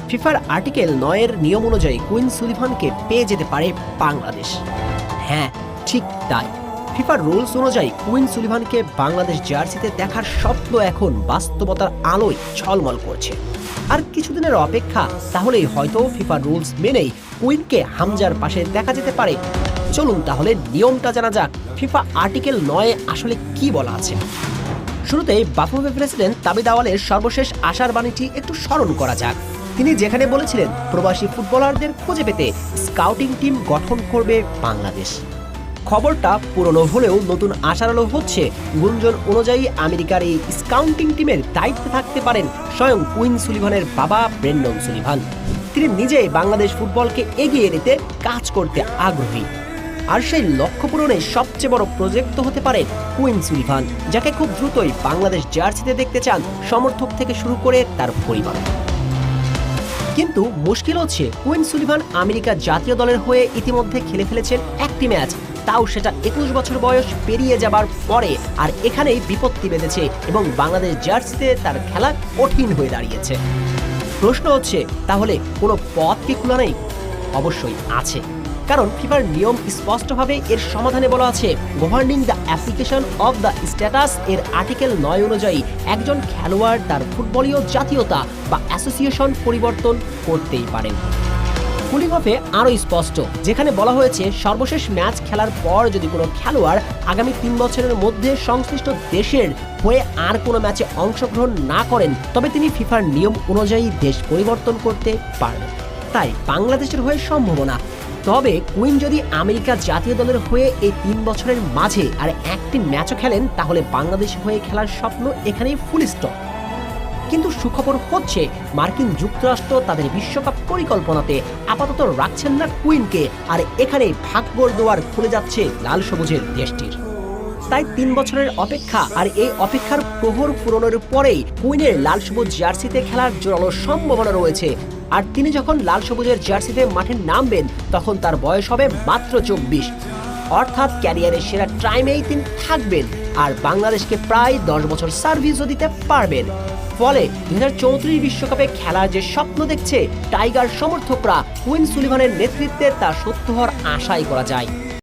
ফিফার আর্টিকেল 9 এর নিয়ম অনুযায়ী কুইন সুলিভানকে পেয়ে যেতে পারে বাংলাদেশ। হ্যাঁ, ঠিক তাই। ফিফার রুলস অনুযায়ী কুইন সুলিভানকে বাংলাদেশ জার্সিতে দেখার স্বপ্ন এখন বাস্তবতার আলোয় ঝলমল করছে। আর কিছুদিনের অপেক্ষা, তাহলেই হয়তো ফিফার রুলস মেনেই কুইনকে হামজার পাশে দেখা যেতে পারে। চলুন তাহলে নিয়মটা জানা যাক। ফিফা আর্টিকেল 9 আসলে কি বলা আছে। শুরুতেই বাফুফে প্রেসিডেন্ট তাবিদ আওয়ালের সর্বশেষ আশার বাণীটি একটু স্মরণ করা যাক। তিনি যেখানে বলেছিলেন প্রবাসী ফুটবলারদের খুঁজে পেতে স্কাউটিং টিম গঠন করবে বাংলাদেশ। খবরটা পুরনো হলেও নতুন আশার আলো হচ্ছে। গুঞ্জন অনুযায়ী আমেরিকার এই স্কাউটিং টিমের দায়িত্বে থাকতে পারেন স্বয়ং কুইন সুলিভানের বাবা ব্রেন্ডন সুলিভান। তিনি নিজেই বাংলাদেশ ফুটবলকে এগিয়ে নিতে কাজ করতে আগ্রহী। আর সেই লক্ষ্য পূরণে সবচেয়ে বড় প্রজেক্ট হতে পারে কুইন সুলিভান, যাকে খুব দ্রুতই বাংলাদেশ জার্সিতে দেখতে চান সমর্থক থেকে শুরু করে তার পরিবার। কিন্তু মুশকিল হচ্ছে, কুইন সুলিভান আমেরিকা জাতীয় দলের হয়ে ইতিমধ্যে খেলে ফেলেছেন একটি ম্যাচ, তাও সেটা 21 বছর বয়স পেরিয়ে যাবার পরে। আর এখানেই বিপত্তি বেঁধেছে এবং বাংলাদেশ জার্সিতে তার খেলা কঠিন হয়ে দাঁড়িয়েছে। প্রশ্ন হচ্ছে, তাহলে কোনো পথ কি খোলা নেই? অবশ্যই আছে, কারণ ফিফার নিয়ম স্পষ্টভাবে এর সমাধানে বলা আছে। Governing the application of the status এর আর্টিকেল 9 অনুযায়ী একজন খেলোয়াড় তার ফুটবলীয় জাতীয়তা বা অ্যাসোসিয়েশন পরিবর্তন করতেই পারেন। কুলিং অফে আরও স্পষ্ট, যেখানে বলা হয়েছে সর্বশেষ ম্যাচ খেলার পর যদি কোনো খেলোয়াড় আগামী 3 বছরের মধ্যে সংশ্লিষ্ট দেশের হয়ে আর কোনো ম্যাচে অংশগ্রহণ না করেন, তবে তিনি ফিফার নিয়ম অনুযায়ী দেশ পরিবর্তন করতে পারবেন। তাই বাংলাদেশের হয়ে সম্ভাবনা। তবে কুইন যদি আমেরিকা জাতীয় দলের হয়ে এই 3 বছরের মাঝে আর একটি ম্যাচও খেলেন, তাহলে বাংলাদেশের হয়ে খেলার স্বপ্ন এখানেই ফুল স্টপ। কিন্তু সুখবর হচ্ছে, মার্কিন যুক্তরাষ্ট্র তাদের বিশ্বকাপ পরিকল্পনাতে আপাতত রাখছেন না কুইনকে। আর এখানে ভাগ্যর দুয়ার খুলে যাচ্ছে লাল সবুজের দেশটির। তাই 3 বছরের অপেক্ষা, আর এই অপেক্ষার প্রহর পূরণের পরেই কুইনের লাল সবুজ জার্সিতে খেলার জোরালো সম্ভাবনা রয়েছে। আর তিনি যখন লাল সবুজের জার্সিতে মাঠে নামবেন, তখন তার বয়স হবে মাত্র 24, অর্থাৎ ক্যারিয়ারের সেরা টাইমেই তিনি থাকবেন। আর বাংলাদেশকে প্রায় 10 বছর সার্ভিসও দিতে পারবেন। ফলে 2034 বিশ্বকাপে খেলার যে স্বপ্ন দেখছে টাইগার সমর্থকরা, কুইন সুলিভানের নেতৃত্বে তা সত্য হওয়ার আশাই করা যায়।